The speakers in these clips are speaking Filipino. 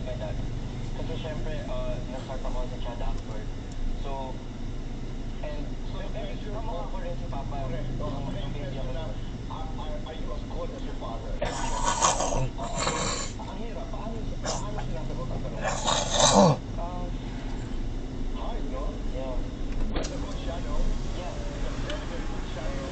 my dad. Kasi syempre, nag-start ako as a child actor. So, and so, kamukha ko rin si Papa. Correct. Nung baby ako. Are you as good as your father? Ang hirap. Paano sinasagot ang tanong? Hard, no? Yeah. But a good shadow. Yeah. A very, very good shadow.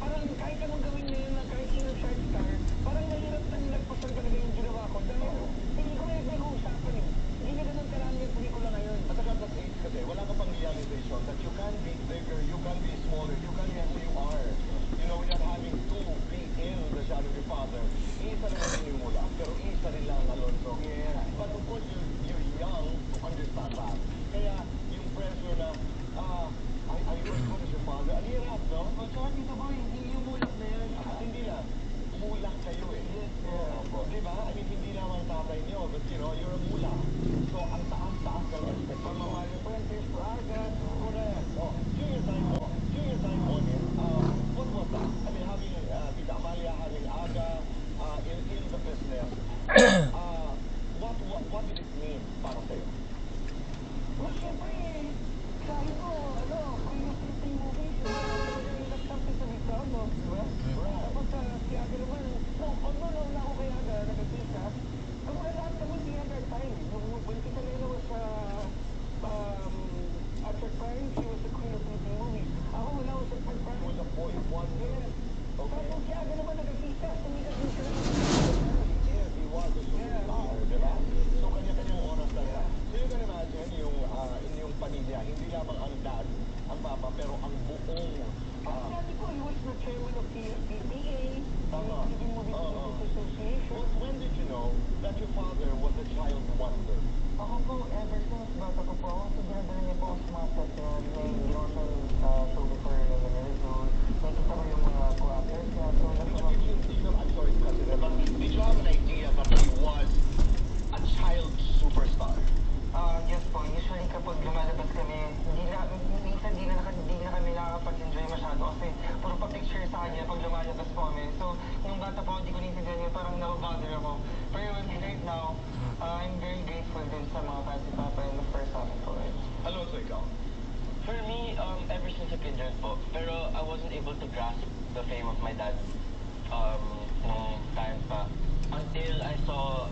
Parang kahit anong gawin niya na kahit sino child star, parang mahirap na nilagpasan talaga yung ginawa ko. Dahil hindi ko na yung pinag-uusapan eh. Hindi na ganun karami yung pelikula ngayon. At saka that age kasi, wala ka pang realization that you can be bigger, you can be smaller, you can be who you are. You know, without having to be in the shadow of your father. Isa lang ang sinimula, pero isa rin lang, Alonso. Yeah. But of course, you're young to understand that. Kaya, yung pressure na, are you as good as your father? Ang hirap, no? O tsaka dito boy, hindi yung mulak na yan. Hindi lang. Mulak kayo eh. Yes, Di ba? I mean, hindi naman tatay niyo, but you know, you're a mulak. So, ang taas-taas ng expectation. Pamamali Fuentes, Agat, correct. Oh, during your time on it, what was that? I mean, having Tita Amalia, having Aga in the business, what did it mean para sa'yo? Well, syempre, sabi ko, kung yung Philippine movies, talagang that's something to be proud of, di ba? Tapos si Aga naman, although nauna ako kay Aga, nag-artista, ang mga lahat naman di at that time. When Tita Lena was at her prime, she was the queen of Philippine movies. Ako when I was at my prime, It was a boy wonder. yes. Okay. Tapos si Aga naman nag-artista, sumikat din siya. Yes, he was a superstar, di ba? So, kanya-kanyang oras talaga. So, you can imagine yung inyong pamilya, hindi lamang ang dad, ang papa, pero ang buong Sabi ko, he was the chairman of the PTA, Tama. Philippine Movie Producers Association. When did you know that your father was a child wonder? Ako po, ever since bata ko po ako, so dinadala niya po ako sa mga set niya. May ginawa siyang show before na Manila. Nakita ko yung mga co-actors niya. So, I'm sorry to cut you there, but did you have an idea that he was a child superstar? yes po, usually kapag lumalabas kami, minsan di na kami nakakapag-enjoy masyado kasi puro pa-picture sa kanya pag lumalabas po kami. So, nung bata po, hindi ko naintindihan yun, parang nakabother ako. Pero right now, I'm very grateful din sa mga fans si Papa and the first namin po. Alonso, ikaw? For me, ever since a kid rin po. Pero I wasn't able to grasp the fame of my dad nung time pa. Until I saw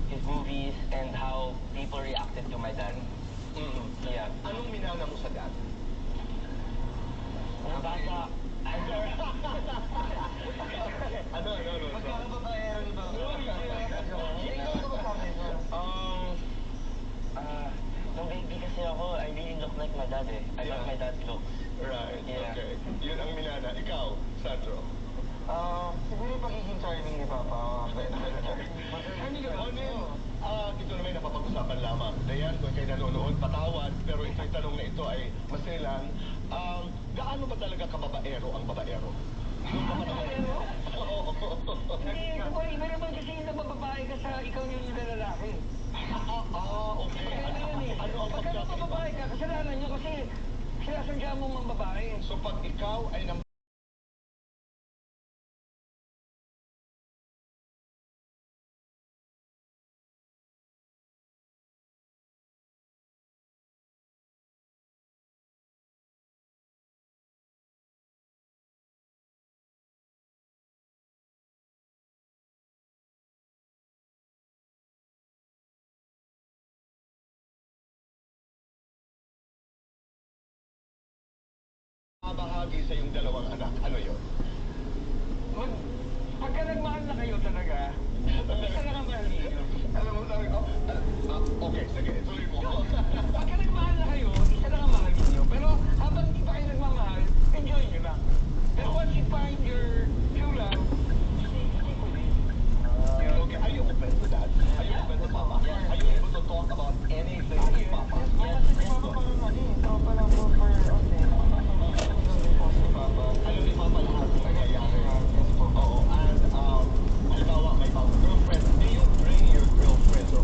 his movies and how people reacted to my dad. Yeah. Anong minana mo sa dad? Nung bata, Ano? Magkakababaero ni Papa. Nung baby kasi ako, I really look like my dad eh. I love my dad's looks. Right, Yeah. okay. Yun ang minana. Ikaw, Sandro? Siguro yung pagiging charming ni Papa. Ito naman napapag-usapan lamang. Dayan, kung kayo nanonood, patawad, pero itong tanong na ito ay masilan. Gaano ba talaga kababaero ang babaero? Hindi, diba, iba naman kasi yung nabababae ka sa ikaw yung lalaki. Okay. Ano yun eh. Ano ang Pagka pagkakaiba? mababae ka, kasalanan nyo kasi sinasadya mo mang babae. So pag ikaw ay bahagi sa iyong dalawang anak, ano yun? Pagka nagmahal na kayo talaga, isa na kamahal ninyo. Alam mo, sabi ko, okay, sige, tuloy mo. Pagka nagmahal na kayo, isa na kamahal ninyo. Pero habang hindi pa kayo nagmamahal, enjoy nyo lang. Pero once you find your true love, stick with it. Okay, are you open to that? Are you open to Papa? Are you able to talk about anything with Papa? Yes, Papa parang tropa lang po for us eh. Alam ni Papa lahat ng nangyayari. Oo, and halimbawa may girlfriend, do you bring your girlfriends or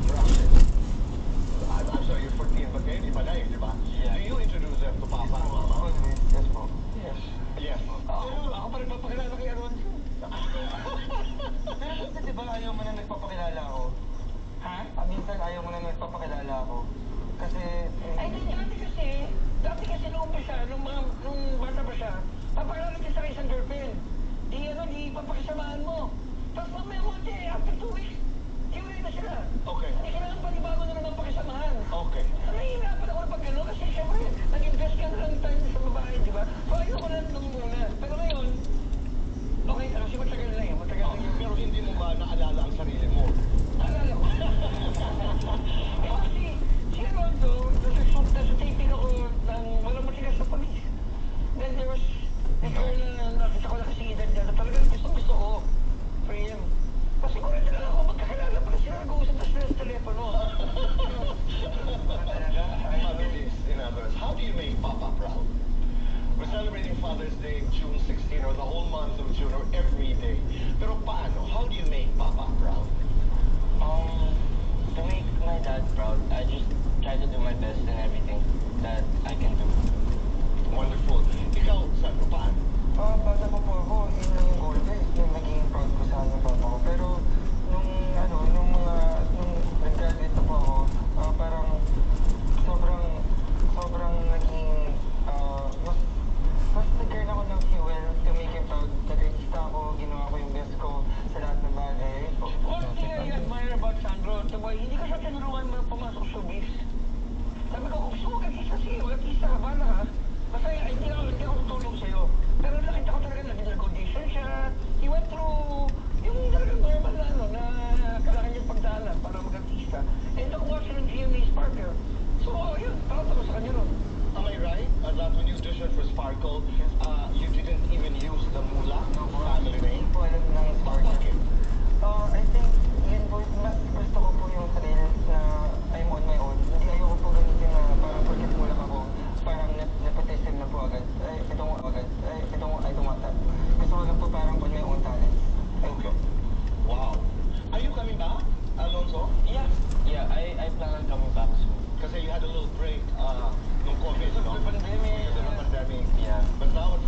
pumasok sa showbiz. Sabi ko, kung gusto mo mag-artista, sige, mag-artista ka, bahala ka. Basta hindi ako tutulong sa'yo. Pero nakita ko talaga nag-audition siya. He went through yung talagang normal na ano, na kailangan niyang pagdaanan para mag-artista. And nakuha siya ng GMA Sparkle. So, yun, parang sa kanya nun. Am I right that when you auditioned for Sparkle, you didn't even use the Mula family name? Hindi po alam ng Sparkle. Bakit? I think, yun po, mas gusto ko po yung thrill na I'm on my own. Hindi ayoko po gamitin na parang porket mulak ako, parang nepotism na po agad. Ay, tumata. Gusto ko lang po parang on my own talent. Okay. Wow. Are you coming back, Alonso? Yeah, I plan on coming back soon. Kasi you had a little break nung COVID, no? Because of the pandemic. Because of the pandemic. Yeah. But now it's